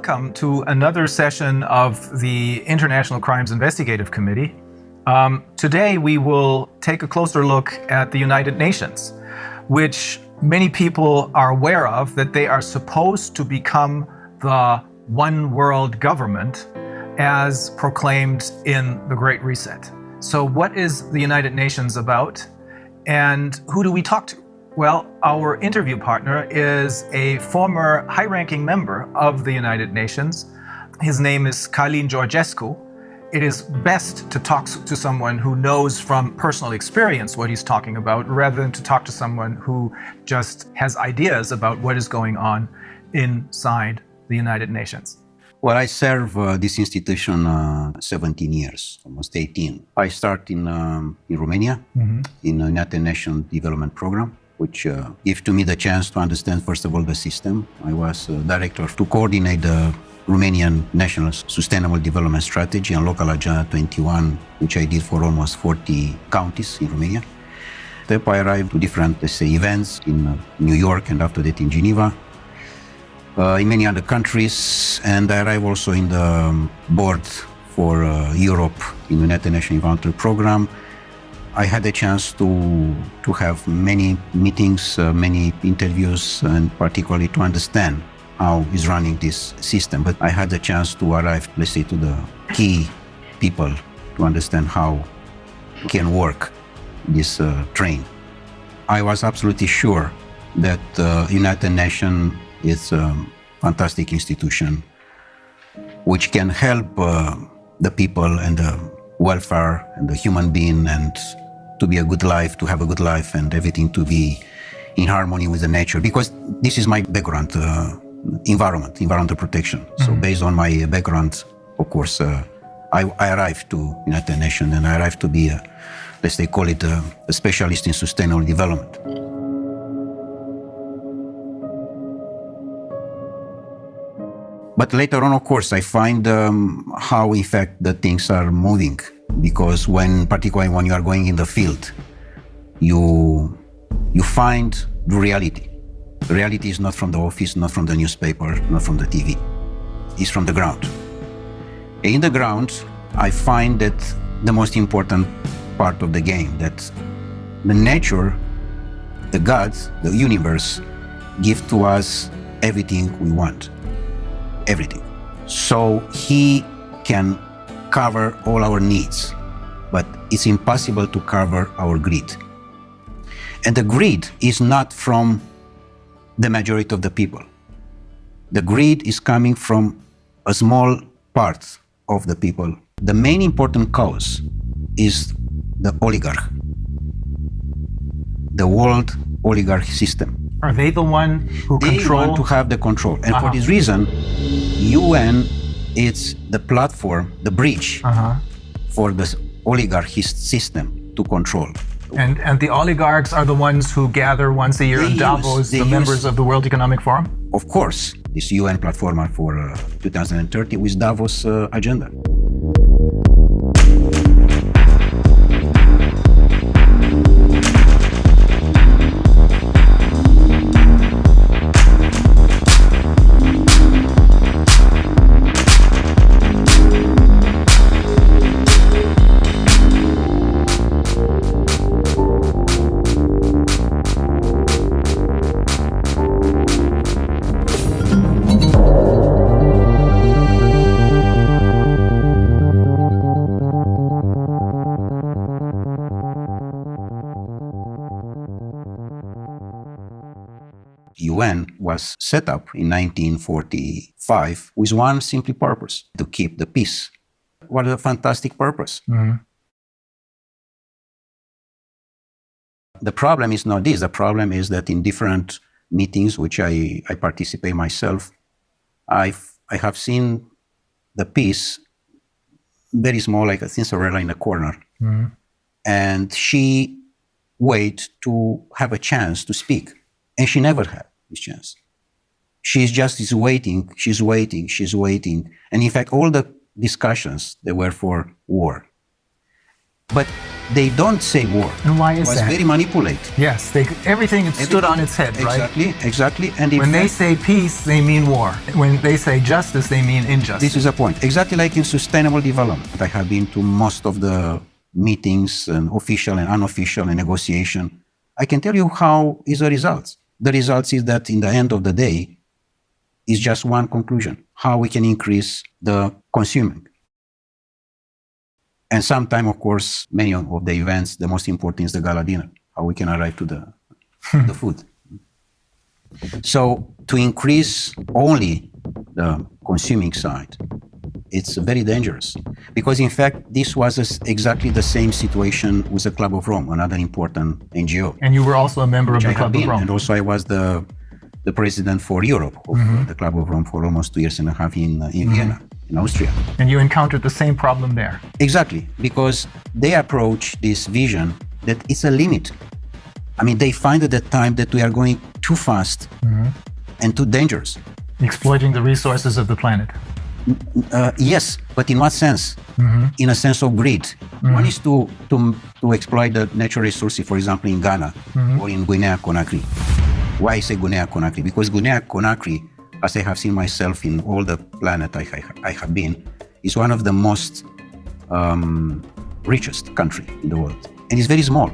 Welcome to another session of the International Crimes Investigative Committee. Today we will take a closer look at the United Nations, which many people are aware of, that they are supposed to become the one world government as proclaimed in the Great Reset. So what is the United Nations about, and who do we talk to? Well, our interview partner is a former high-ranking member of the United Nations. His name is Călin Georgescu. It is best to talk to someone who knows from personal experience what he's talking about, rather than to talk to someone who just has ideas about what is going on inside the United Nations. Well, I serve this institution 17 years, almost 18. I start in Romania, in the United Nations Development Program, which gave to me the chance to understand, first of all, the system. I was director to coordinate the Romanian National Sustainable Development Strategy and Local Agenda 21, which I did for almost 40 counties in Romania. Then I arrived to different, let's say, events in New York and after that in Geneva, in many other countries, and I arrived also in the board for Europe in the United Nations Environmental Program. I had a chance to have many meetings, many interviews, and particularly to understand how is running this system. But I had the chance to arrive, let's say, to the key people to understand how can work this train. I was absolutely sure that United Nations is a fantastic institution which can help the people and the welfare and the human being, and to be a good life, to have a good life, and everything to be in harmony with the nature. Because this is my background, environmental protection. So based on my background, of course, I arrived to United Nations, and I arrived to be, let's say, call it a specialist in sustainable development. But later on, of course, I find how, in fact, the things are moving. Because particularly when you are going in the field, you find the reality. The reality is not from the office, not from the newspaper, not from the TV. It's from the ground. In the ground, I find that the most important part of the game, that the nature, the gods, the universe, give to us everything we want. Everything. So he can cover all our needs, but it's impossible to cover our greed. And the greed is not from the majority of the people. The greed is coming from a small part of the people. The main important cause is the oligarch, the world oligarch system. Are they the one who control? They want to have the control. And for this reason, UN is the platform, the bridge for the oligarchist system to control. And the oligarchs are the ones who gather once a year in Davos, the members of the World Economic Forum? Of course, this UN platform for 2030 with Davos agenda. UN was set up in 1945 with one simple purpose: to keep the peace. What a fantastic purpose. The problem is not this. The problem is that in different meetings, which I participate myself, I have seen the peace very small, like a Cinderella in a corner. And she wait to have a chance to speak. And she never had this chance. She's waiting, she's waiting. And in fact, all the discussions, they were for war. But they don't say war. And why is it was that? very manipulated. Yes, everything stood on its head, right? Exactly. And when they say peace, they mean war. When they say justice, they mean injustice. This is a point. Exactly like in sustainable development. I have been to most of the meetings, and official and unofficial, and negotiation. I can tell you how is the results. The results is that in the end of the day, is just one conclusion: how we can increase the consuming. And sometime, of course, many of the events, the most important is the gala dinner, how we can arrive to the food. So to increase only the consuming side, it's very dangerous. Because in fact, this was exactly the same situation with the Club of Rome, another important NGO. And you were also a member of the Club of Rome. And also I was the president for Europe of the Club of Rome for almost 2.5 years in Vienna, in Austria. And you encountered the same problem there. Exactly, because they approach this vision that it's a limit. I mean, they find at the time that we are going too fast and too dangerous. Exploiting the resources of the planet. Yes, but in what sense? In a sense of greed. One is to exploit the natural resources, for example, in Ghana or in Guinea-Conakry. Why I say Guinea-Conakry? Because Guinea-Conakry, as I have seen myself in all the planet I have been, is one of the most richest country in the world. And it's very small.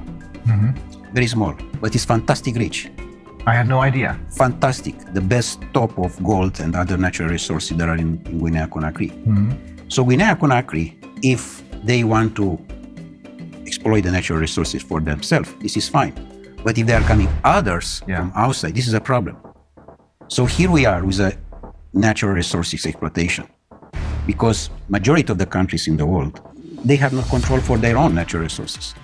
Very small, but it's fantastic rich. I had no idea. Fantastic. The best top of gold and other natural resources that are in Guinea-Conakry. So Guinea-Conakry, if they want to exploit the natural resources for themselves, this is fine. But if they are coming others from outside, this is a problem. So here we are with a natural resources exploitation. Because majority of the countries in the world, they have no control for their own natural resources.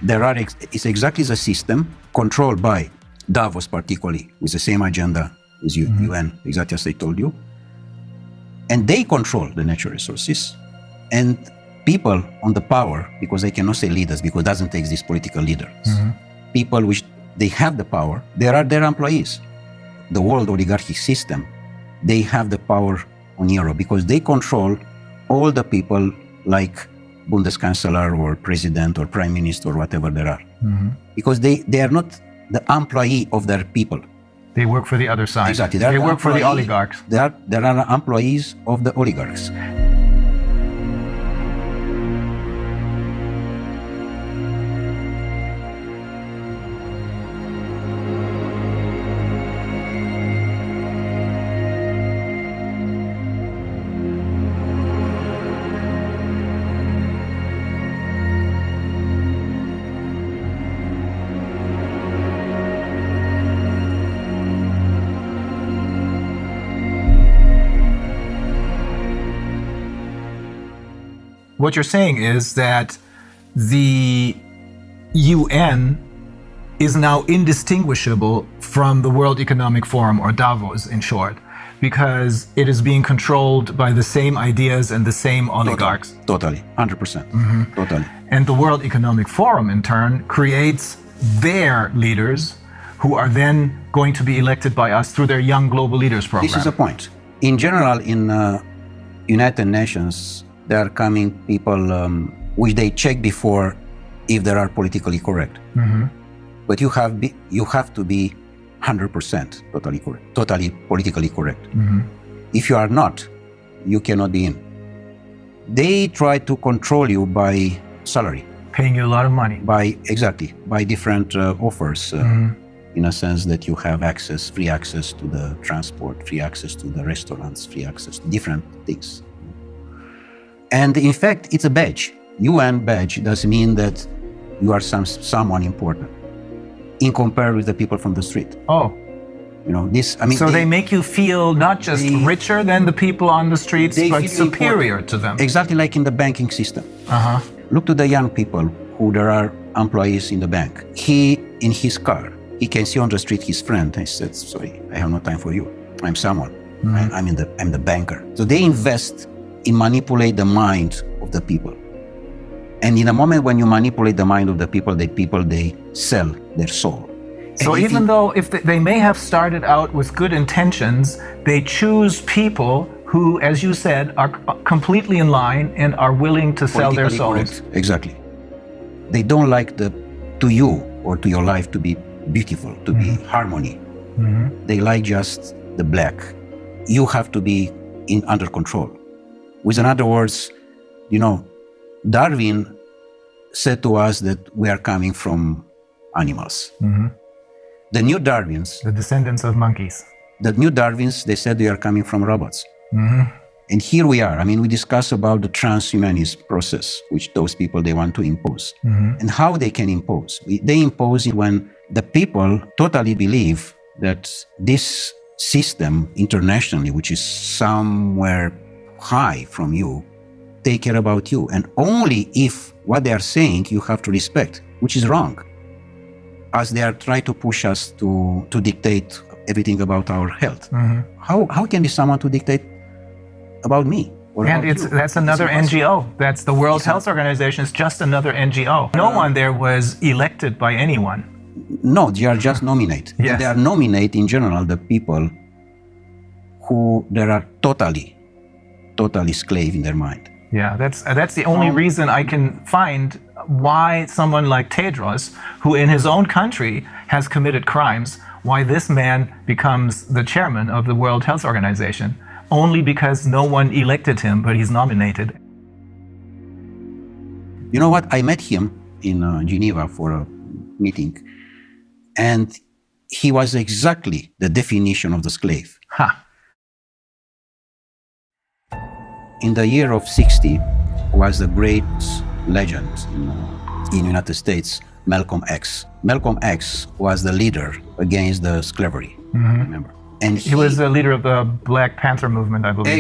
It's exactly the system controlled by Davos particularly, with the same agenda as UN, exactly as I told you. And they control the natural resources. And people on the power, because I cannot say leaders, because it doesn't take these political leaders. People which they have the power, they are their employees. The world oligarchic system, they have the power on Europe because they control all the people like Bundeskanzler or president or prime minister or whatever there are. Because they are not the employee of their people. They work for the other side. Exactly. They work for the oligarchs. They are employees of the oligarchs. What you're saying is that the UN is now indistinguishable from the World Economic Forum, or Davos in short, because it is being controlled by the same ideas and the same oligarchs. Totally, 100%. Totally. And the World Economic Forum, in turn, creates their leaders who are then going to be elected by us through their Young Global Leaders program. This is a point. In general, in United Nations, there are coming people which they check before if they are politically correct. But you have to be 100% totally correct, totally politically correct. If you are not, you cannot be in. They try to control you by salary. Paying you a lot of money. By different offers, in a sense that you have free access to the transport, free access to the restaurants, free access to different things. And in fact, it's a badge. UN badge does mean that you are someone important in comparison with the people from the street. Oh. You know, this, I mean. So they make you feel not just richer than the people on the streets, but superior to them. Exactly like in the banking system. Look to the young people who there are employees in the bank. He, in his car, he can see on the street his friend. He said, sorry, I have no time for you. I'm someone. I'm the banker. So they invest in manipulate the mind of the people. And in a moment when you manipulate the mind of the people, they sell their soul. So even though they may have started out with good intentions, they choose people who, as you said, are completely in line and are willing to sell their souls. Correct. Exactly. They don't like to you or to your life to be beautiful, to be harmony. They like just the black. You have to be under control. With other words, Darwin said to us that we are coming from animals. The new Darwins, The descendants of monkeys. they said we are coming from robots. And here we are. I mean, we discuss about the transhumanist process, which those people, they want to impose. And how they can impose. They impose it when the people totally believe that this system internationally, which is somewhere high from you, take care about you. And only if what they are saying you have to respect, which is wrong. As they are trying to push us to dictate everything about our health. How can be someone to dictate about me? And that's another NGO. That's the World Health Organization. It's just another NGO. No one there was elected by anyone. No, they are just nominate. Yes. They are nominate in general the people who there are totally slave in their mind. Yeah, that's the only reason I can find why someone like Tedros, who in his own country has committed crimes, why this man becomes the chairman of the World Health Organization. Only because no one elected him, but he's nominated. You know what? I met him in Geneva for a meeting, and he was exactly the definition of the slave. In the year of 60 was the great legend in the United States, Malcolm X. Malcolm X was the leader against the slavery, remember? And he was the leader of the Black Panther movement, I believe.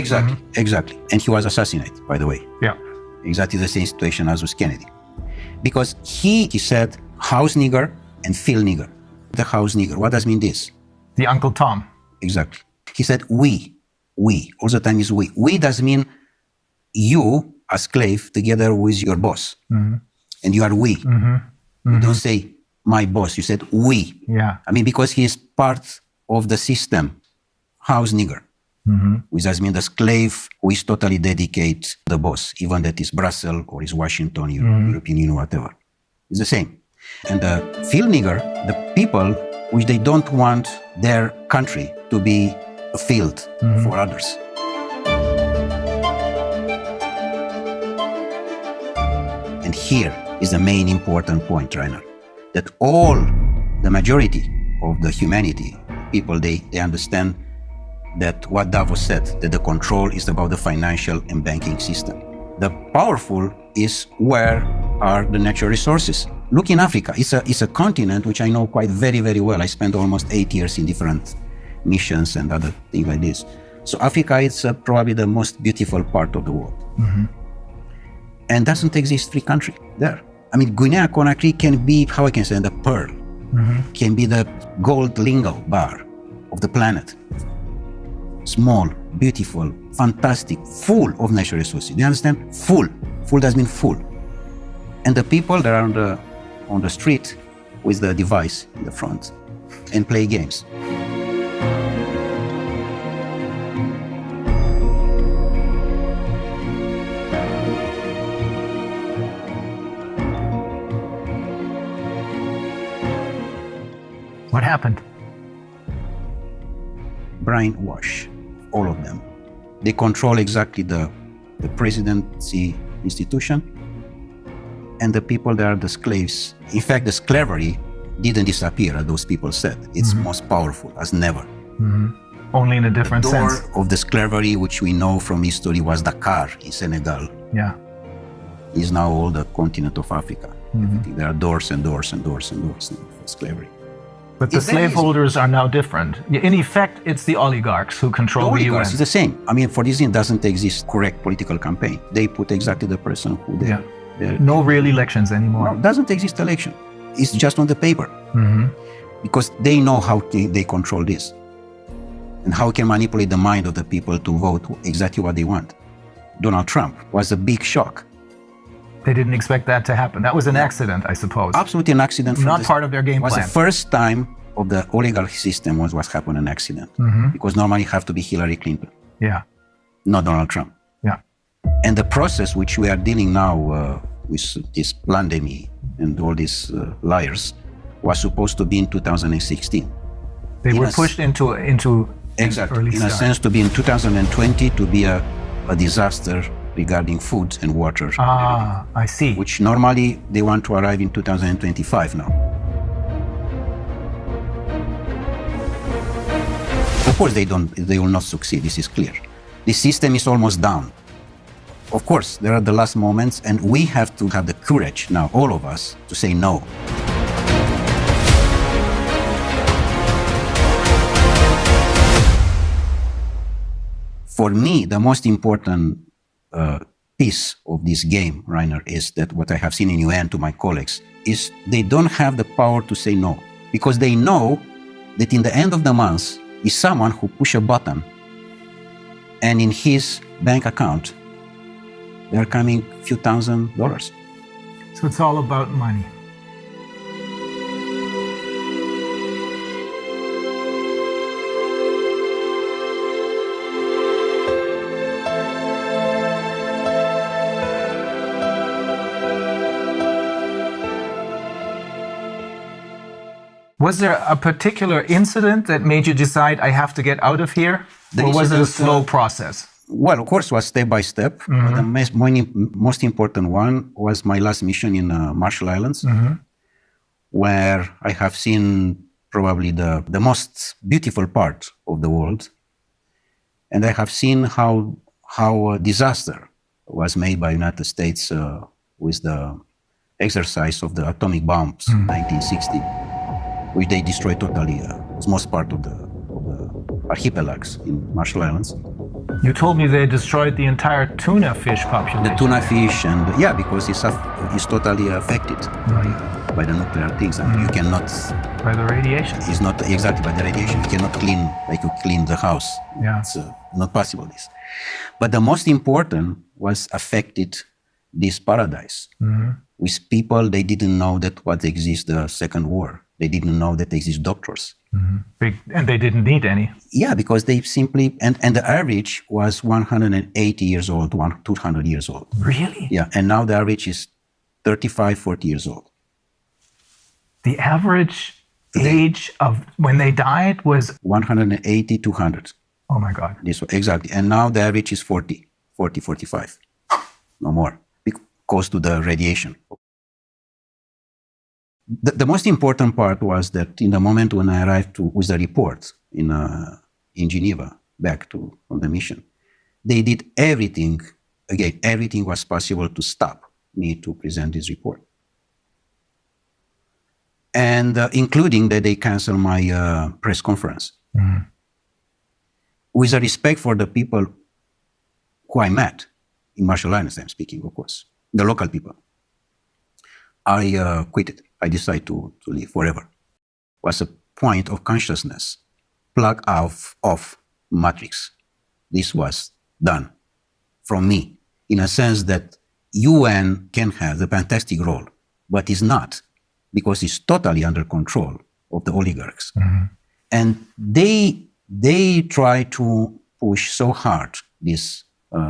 Exactly. And he was assassinated, by the way. Yeah. Exactly the same situation as with Kennedy. Because he said house nigger and field nigger. The house nigger, what does mean this? The Uncle Tom. Exactly. He said we, all the time is we. We does mean you, a slave, together with your boss. And you are we. You don't say my boss, you said we. Yeah. I mean, because he is part of the system, house nigger, which does mean the slave who is totally dedicated to the boss, even that is Brussels or is Washington, European Union, whatever. It's the same. And the field nigger, the people which they don't want their country to be a field for others. And here is the main important point, Reiner, that all the majority of the humanity, people, they understand that what Davos said, that the control is about the financial and banking system. The powerful is where are the natural resources. Look in Africa. It's a continent which I know quite very, very well. I spent almost 8 years in different missions and other things like this. So Africa is probably the most beautiful part of the world. And doesn't exist free country there. I mean, Guinea-Conakry can be, how I can say, the pearl. Can be the gold lingo bar of the planet. Small, beautiful, fantastic, full of natural resources. Do you understand? Full. Full does mean full. And the people that are on the street with the device in the front and play games. What happened? Brainwash, all of them. They control exactly the presidency institution and the people that are the slaves. In fact, the slavery didn't disappear, as those people said. It's most powerful as never. Only in a different sense. The door of the slavery, which we know from history, was Dakar in Senegal. Yeah. Is now all the continent of Africa. There are doors and doors and doors and doors for slavery. But the slaveholders are now different. In effect, it's the oligarchs who control the UN. It's the same. I mean, for this, it doesn't exist correct political campaign. They put exactly the person who they... No real elections anymore. No, doesn't exist election. It's just on the paper. Because they know how they control this. And how can manipulate the mind of the people to vote exactly what they want. Donald Trump was a big shock. They didn't expect that to happen. That was an accident, I suppose. Absolutely an accident. Not part of their game plan. It was the first time of the oligarchy system was what happened an accident. Because normally it have to be Hillary Clinton. Yeah. Not Donald Trump. Yeah. And the process which we are dealing now with this pandemic, and all these liars was supposed to be in 2016. They were pushed into exactly early in a start. sense to be in 2020 to be a disaster regarding food and water. I see. Which normally they want to arrive in 2025 now. Of course they will not succeed, this is clear. The system is almost down. Of course, there are the last moments, and we have to have the courage now, all of us, to say no. For me, the most important piece of this game, Reiner, is that what I have seen in UN to my colleagues is they don't have the power to say no, because they know that in the end of the month is someone who push a button and in his bank account there are coming few $1,000s. So it's all about money. Was there a particular incident that made you decide, I have to get out of here? Or was it a slow process? Well, of course, it was step by step. But the most important one was my last mission in Marshall Islands, where I have seen probably the most beautiful part of the world. And I have seen how a disaster was made by United States with the exercise of the atomic bombs in 1960. Which they destroyed totally, most part of the archipelagos in Marshall Islands. You told me they destroyed the entire tuna fish population. The tuna fish, and because it's totally affected by the nuclear things. And you cannot... By the radiation. It's not exactly by the radiation. You cannot clean like you clean the house. Yeah. It's not possible, this. But the most important was affected this paradise. With people, they didn't know that what exists the Second War. They didn't know that there exist doctors. And they didn't need any. Yeah, because they simply, and the average was 180 years old, 200 years old. Really? Yeah, and now the average is 35, 40 years old. The average age of when they died was? 180, 200. Oh my God. This, exactly. And now the average is 40, 45. No more, because to the radiation. The most important part was that in the moment when I arrived with the report in Geneva, back on the mission, they did everything, again, everything was possible to stop me to present this report. And including that they canceled my press conference. With a respect for the people who I met in Marshall Islands, I'm speaking, of course, the local people, I quit it. I decided to leave forever. It was a point of consciousness, plug off matrix. This was done from me, in a sense that UN can have the fantastic role, but is not, because it's totally under control of the oligarchs. And they try to push so hard this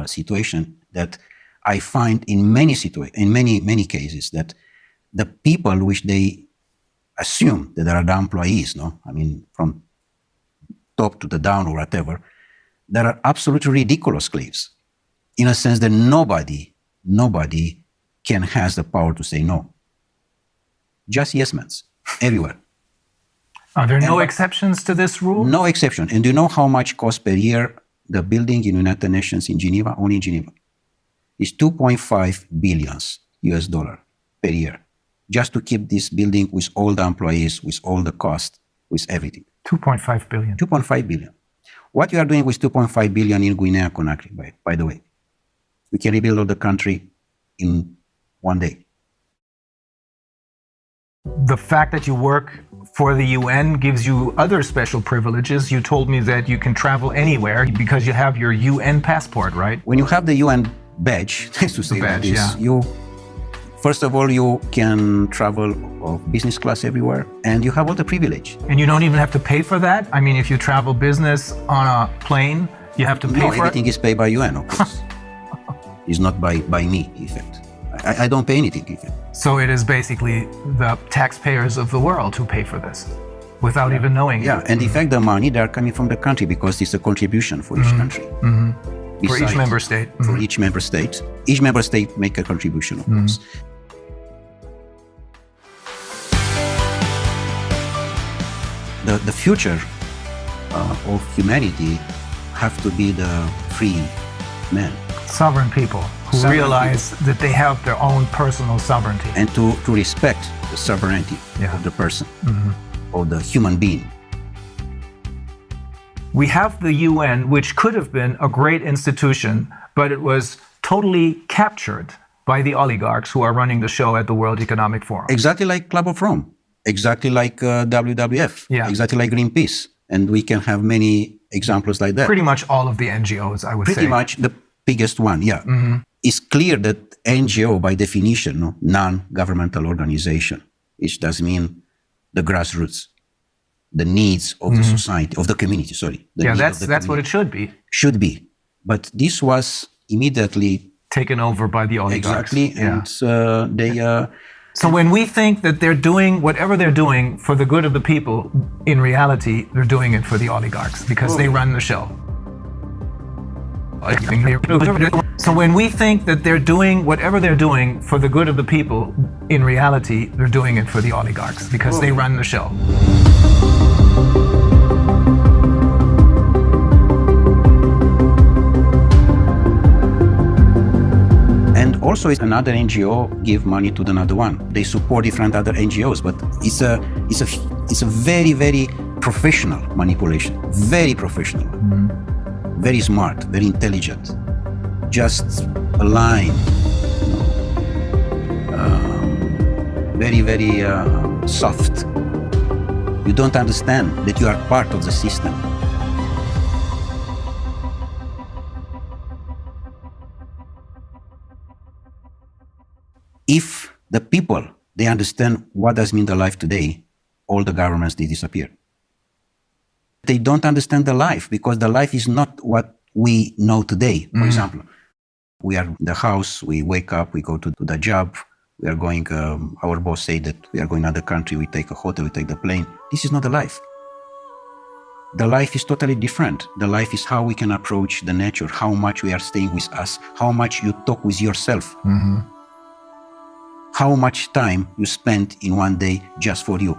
situation that I find in many cases that the people which they assume that are the employees, from top to the down or whatever, that are absolutely ridiculous slaves, in a sense that nobody can has the power to say no. Just yes men, everywhere. Are there no exceptions to this rule? No exception. And do you know how much costs per year the building in United Nations in Geneva, only in Geneva? It's $2.5 billion US per year. Just to keep this building with all the employees, with all the cost, with everything. 2.5 billion. 2.5 billion. What you are doing with 2.5 billion in Guinea-Conakry, by the way, we can rebuild all the country in one day. The fact that you work for the UN gives you other special privileges. You told me that you can travel anywhere because you have your UN passport, right? When you have the UN badge, nice to say badge, this, yeah. First of all, you can travel business class everywhere, and you have all the privilege. And you don't even have to pay for that? I mean, if you travel business on a plane, you have to pay for it? No, everything is paid by UN, of course. It's not by me, in fact. I don't pay anything even. So it is basically the taxpayers of the world who pay for this without even knowing Yeah, it. and in fact, the money, they are coming from the country because it's a contribution for each country. For each member state. For each member state. Each member state make a contribution, of course. The future of humanity have to be the free men. Sovereign people who Sovereign realize that they have their own personal sovereignty. And to respect the sovereignty of the person, of the human being. We have the UN, which could have been a great institution, but it was totally captured by the oligarchs who are running the show at the World Economic Forum. Exactly like Club of Rome, exactly like WWF, exactly like Greenpeace. And we can have many examples like that. Pretty much all of the NGOs, I would say. Pretty much the biggest one, yeah. It's clear that NGO, by definition, no, non-governmental organization, which does mean the grassroots, the needs of the society, of the community, sorry. Yeah, that's what it should be. Should be. But this was immediately taken over by the oligarchs. Exactly, and they... So when we think that they're doing whatever they're doing for the good of the people, in reality, they're doing it for the oligarchs because they run the show. So when we think that they're doing whatever they're doing for the good of the people, in reality, they're doing it for the oligarchs because they run the show. And also, another NGO give money to another one. They support different other NGOs, but it's a very, very professional manipulation. Very professional, very smart, very intelligent. Just a line, very, very soft. You don't understand that you are part of the system. If the people, they understand what does mean the life today, all the governments, they disappear. They don't understand the life because the life is not what we know today. For example, we are in the house, we wake up, we go to the job, we are going, our boss say that we are going to another country, we take a hotel, we take the plane. This is not the life. The life is totally different. The life is how we can approach the nature, how much we are staying with us, how much you talk with yourself. How much time you spend in one day just for you.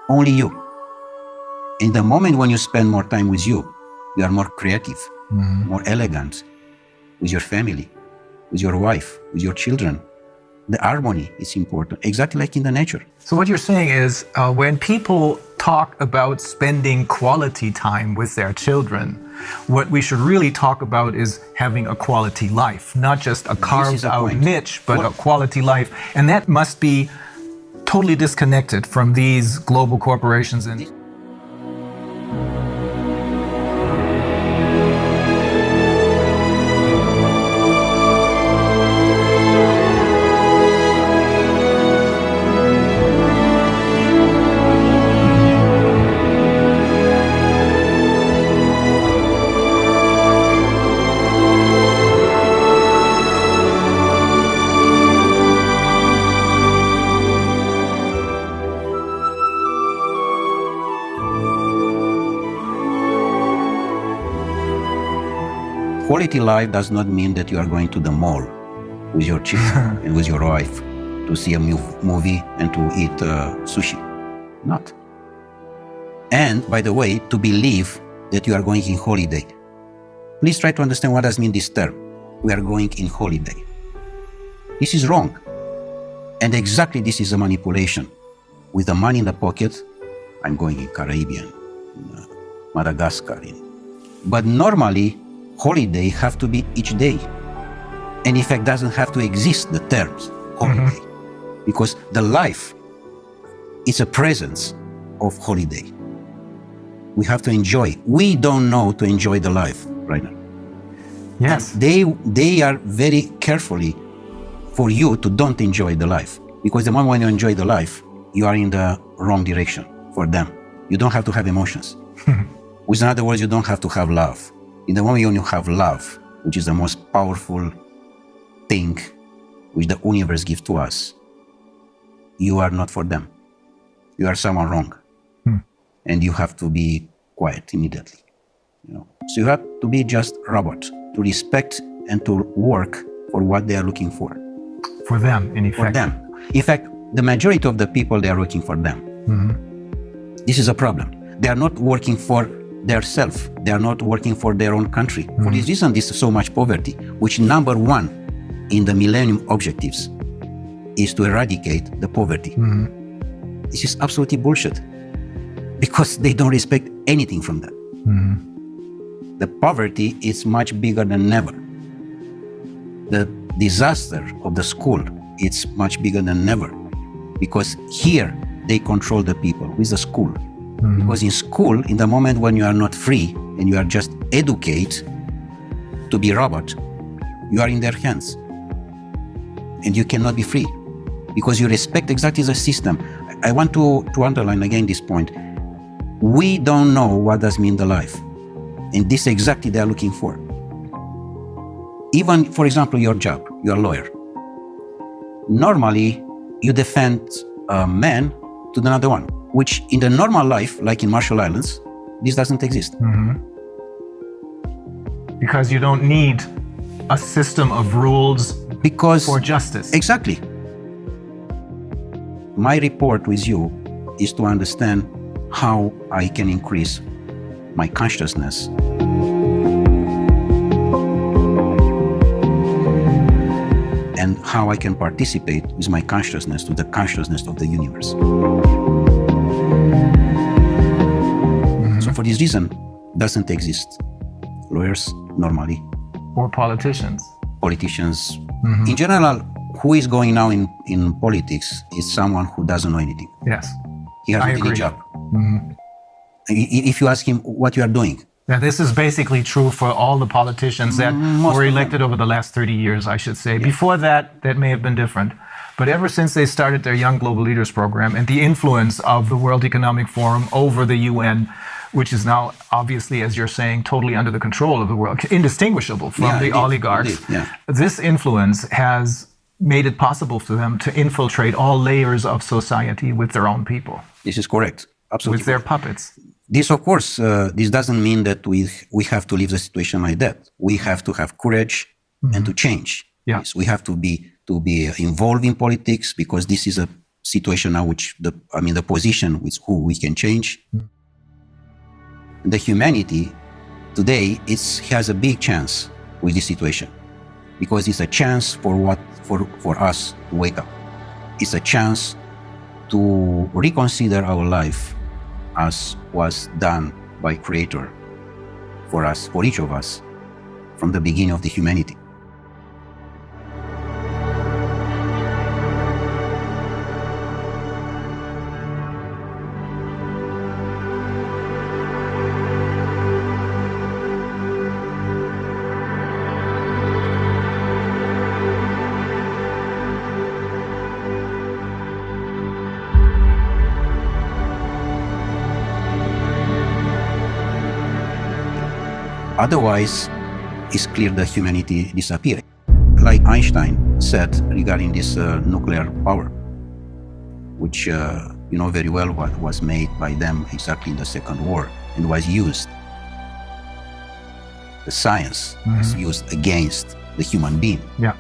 Only you. In the moment when you spend more time with you are more creative, more elegant, with your family, with your wife, with your children. The harmony is important, exactly like in the nature. So what you're saying is when people talk about spending quality time with their children, what we should really talk about is having a quality life, not just a carved out niche, but a quality life. And that must be totally disconnected from these global corporations. And quality life does not mean that you are going to the mall with your children and with your wife to see a movie and to eat sushi. Not. And, by the way, to believe that you are going in holiday. Please try to understand what does mean this term. We are going in holiday. This is wrong. And exactly this is a manipulation. With the money in the pocket, I'm going in Caribbean, in Madagascar. But normally, holiday have to be each day. And in fact, doesn't have to exist, the terms holiday. Because the life is a presence of holiday. We have to enjoy. We don't know to enjoy the life, Reiner. yes, They are very carefully for you to don't enjoy the life. Because the moment when you enjoy the life, you are in the wrong direction for them. You don't have to have emotions. With other words, you don't have to have love. In the moment when you have love, which is the most powerful thing which the universe gives to us, you are not for them. You are someone wrong. And you have to be quiet immediately. So you have to be just robot, to respect and to work for what they are looking for. For them, in effect. For them. In fact, the majority of the people, they are working for them. This is a problem. They are not working for their self. They are not working for their own country. For this reason, this is so much poverty, which number one in the Millennium Objectives is to eradicate the poverty. This is absolutely bullshit, because they don't respect anything from that. The poverty is much bigger than ever. The disaster of the school, it's much bigger than ever, because here they control the people with the school. Because in school, in the moment when you are not free and you are just educated to be robot, you are in their hands and you cannot be free because you respect exactly the system. I want to underline again this point. We don't know what does mean the life, and this exactly they are looking for. Even, for example, your job, you're a lawyer. Normally, you defend a man to another one, which in the normal life, like in Marshall Islands, this doesn't exist. Because you don't need a system of rules for justice. Exactly. My report with you is to understand how I can increase my consciousness. And how I can participate with my consciousness to the consciousness of the universe. So for this reason, doesn't exist lawyers normally. Or politicians. Politicians. In general, who is going now in politics is someone who doesn't know anything. Yes. He has any job. If you ask him what you are doing. Now, this is basically true for all the politicians that were elected over the last 30 years, I should say. Yeah. Before that, that may have been different. But ever since they started their Young Global Leaders program and the influence of the World Economic Forum over the UN, which is now obviously, as you're saying, totally under the control of the world, indistinguishable from the oligarchs. This influence has made it possible for them to infiltrate all layers of society with their own people. This is correct. Absolutely. With their puppets. This, of course, this doesn't mean that we have to leave the situation like that. We have to have courage and to change. Yes, we have to be involved in politics, because this is a situation now which the position with who we can change. The humanity today has a big chance with this situation, because it's a chance for us to wake up. It's a chance to reconsider our life as was done by Creator for us, for each of us, from the beginning of the humanity. Otherwise, it's clear that humanity disappears. Like Einstein said regarding this nuclear power, which you know very well what was made by them exactly in the Second War and was used. The science was used against the human being. Yeah.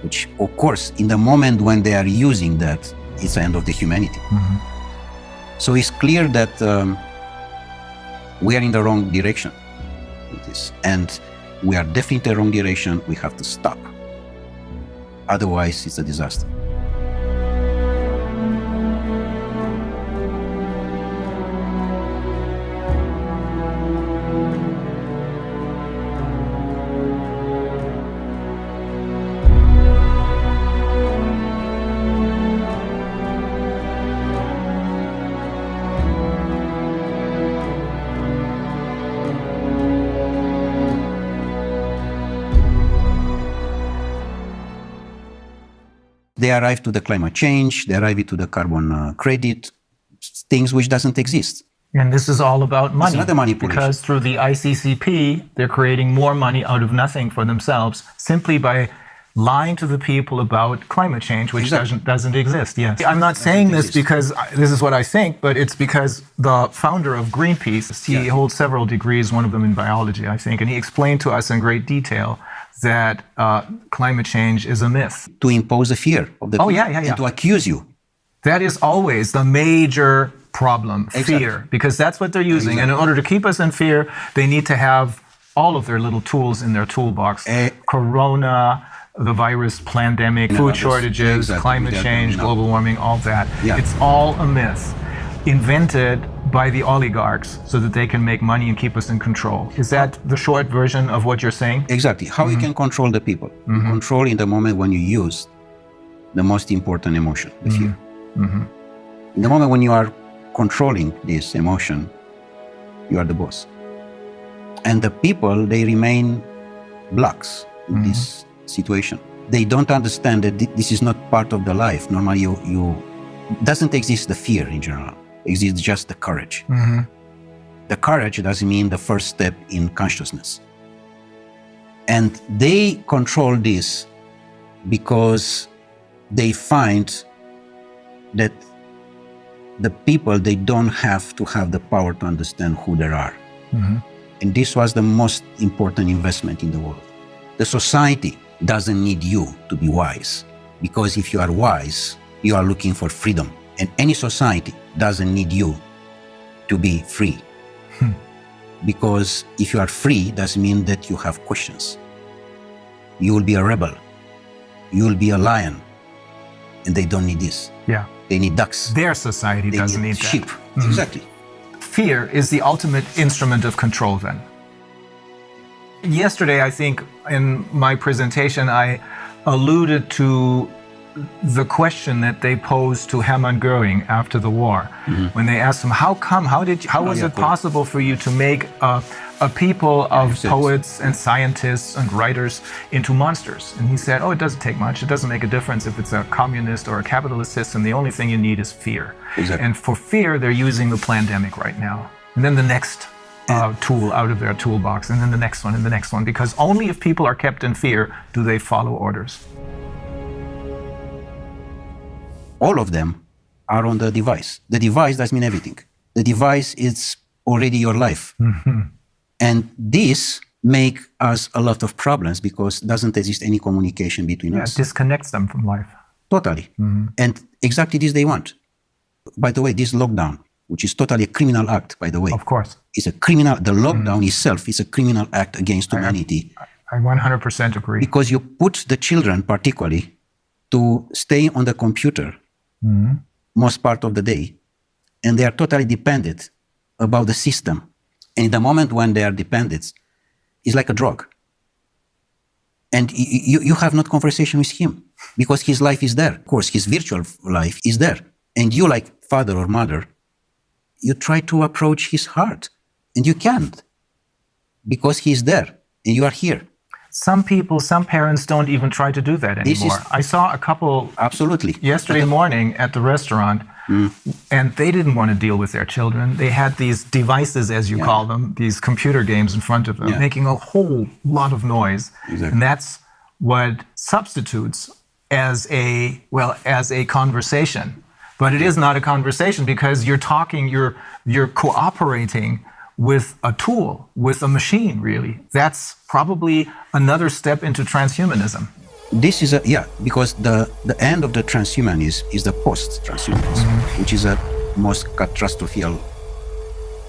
Which, of course, in the moment when they are using that, it's the end of the humanity. So it's clear that we are in the wrong direction. And we are definitely in the wrong direction. We have to stop. Otherwise, it's a disaster. They arrive to the climate change, they arrive to the carbon credit, things which doesn't exist. And this is all about money. It's not a manipulation. Because through the ICCP, they're creating more money out of nothing for themselves, simply by lying to the people about climate change, which Exactly. doesn't exist. Yes. I'm not saying this because this is what I think, but it's because the founder of Greenpeace, he holds several degrees, one of them in biology, I think, and he explained to us in great detail that climate change is a myth. To impose a fear of the people and to accuse you. That is always the major problem, fear, because that's what they're using. And in order to keep us in fear, they need to have all of their little tools in their toolbox. Corona, the virus pandemic, food shortages, climate change, global warming, all that. Yeah. It's all a myth invented by the oligarchs so that they can make money and keep us in control. Is that the short version of what you're saying? Exactly. How you can control the people. You control in the moment when you use the most important emotion, the fear. In the moment when you are controlling this emotion, you are the boss. And the people, they remain blocks in this situation. They don't understand that this is not part of the life. Normally, doesn't exist the fear in general. Exists just the courage. The courage doesn't mean the first step in consciousness. And they control this because they find that the people, they don't have to have the power to understand who they are. And this was the most important investment in the world. The society doesn't need you to be wise, because if you are wise, you are looking for freedom. And any society doesn't need you to be free. Because if you are free, doesn't mean that you have questions. You will be a rebel. You will be a lion. And they don't need this. Yeah. They need ducks. Their society doesn't need sheep. that. Exactly. Fear is the ultimate instrument of control then. Yesterday, I think in my presentation, I alluded to the question that they posed to Hermann Göring after the war, when they asked him, how was it possible for you to make a people of poets and scientists and writers into monsters? And he said, it doesn't take much. It doesn't make a difference if it's a communist or a capitalist system. The only thing you need is fear. Exactly. And for fear, they're using the pandemic right now. And then the next tool out of their toolbox, and then the next one and the next one, because only if people are kept in fear do they follow orders. All of them are on the device. The device doesn't mean everything. The device is already your life. And this make us a lot of problems because doesn't exist any communication between us. It disconnects them from life. Totally. And exactly this they want. By the way, this lockdown, which is totally a criminal act, by the way. Of course. Is a criminal, the lockdown itself is a criminal act against humanity. I 100% agree. Because you put the children particularly to stay on the computer most part of the day, and they are totally dependent about the system. And in the moment when they are dependent, it's like a drug. And you have not conversation with him because his life is there. Of course, his virtual life is there. And you, like father or mother, you try to approach his heart, and you can't because he is there and you are here. Some parents don't even try to do that anymore. I saw a couple yesterday morning at the restaurant, and they didn't want to deal with their children. They had these devices, as you call them, these computer games in front of them, making a whole lot of noise. Exactly. And that's what substitutes as a conversation. But it is not a conversation because you're talking, you're cooperating with a tool, with a machine, really. That's probably another step into transhumanism. This is because the end of the transhumanism is the post-transhumanism, which is a most catastrophic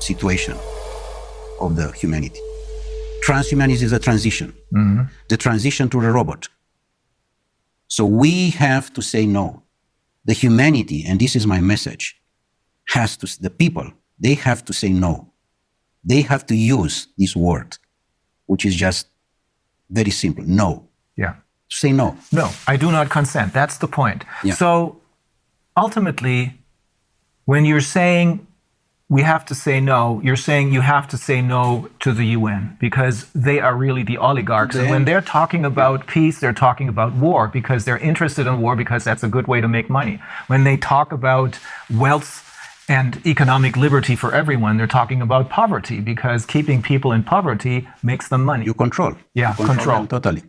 situation of the humanity. Transhumanism is a transition, the transition to the robot. So we have to say no. The humanity, and this is my message, the people, they have to say no. They have to use this word, which is just very simple, no. Yeah. Say no. No, I do not consent. That's the point. Yeah. So ultimately, when you're saying we have to say no, you're saying you have to say no to the UN because they are really the oligarchs. And when they're talking about peace, they're talking about war because they're interested in war because that's a good way to make money. When they talk about wealth and economic liberty for everyone, they're talking about poverty because keeping people in poverty makes them money. You control. Yeah, control. Them totally.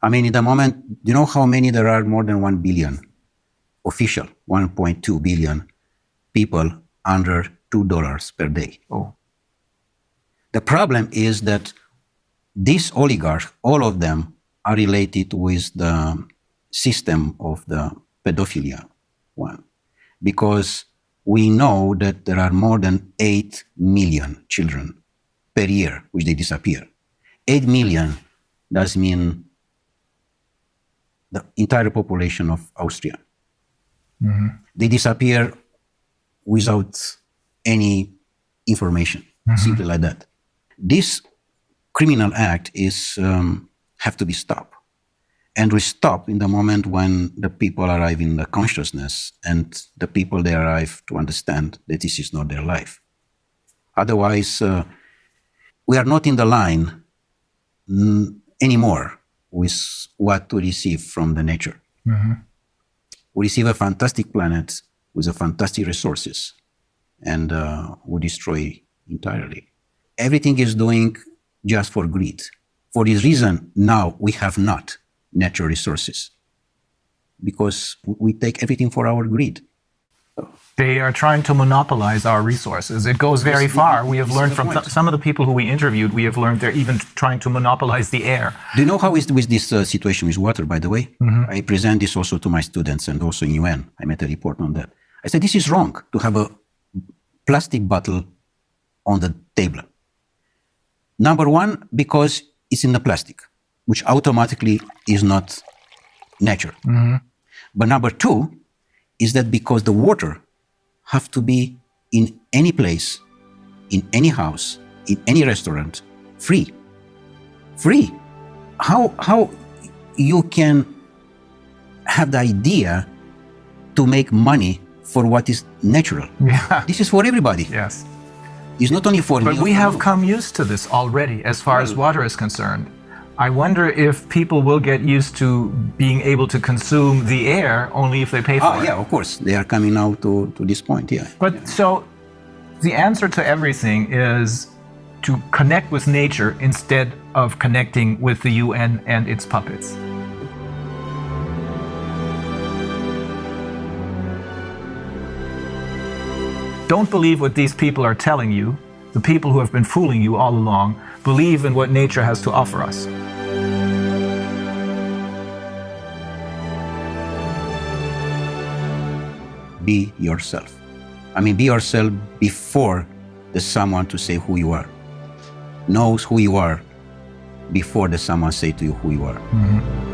I mean, in the moment, you know how many there are? More than 1 billion official, 1.2 billion people under $2 per day. Oh. The problem is that these oligarchs, all of them, are related with the system of the pedophilia one, because we know that there are more than 8 million children per year which they disappear. 8 million does mean the entire population of Austria. Mm-hmm. They disappear without any information, simply like that. This criminal act is have to be stopped. And we stop in the moment when the people arrive in the consciousness and the people they arrive to understand that this is not their life. Otherwise, we are not in the line anymore with what to receive from the nature. Mm-hmm. We receive a fantastic planet with a fantastic resources, and we destroy entirely. Everything is doing just for greed. For this reason, now we have not natural resources, because we take everything for our greed. They are trying to monopolize our resources. It goes very far. We have learned from some of the people who we interviewed, we have learned they're even trying to monopolize the air. Do you know how is with this situation with water, by the way? Mm-hmm. I present this also to my students and also in UN. I made a report on that. I said, this is wrong to have a plastic bottle on the table. Number one, because it's in the plastic, which automatically is not nature. Mm-hmm. But number two is that because the water have to be in any place, in any house, in any restaurant, free. Free. How you can have the idea to make money for what is natural? Yeah. This is for everybody. Yes. It's not only for me. But we have come used to this already as far as water is concerned. I wonder if people will get used to being able to consume the air only if they pay for it. Yeah, of course. They are coming now to this point, yeah. But so the answer to everything is to connect with nature instead of connecting with the UN and its puppets. Don't believe what these people are telling you. The people who have been fooling you all along. Believe in what nature has to offer us. Be yourself. I mean, be yourself before there's someone to say who you are. Knows who you are before there's someone say to you who you are. Mm-hmm.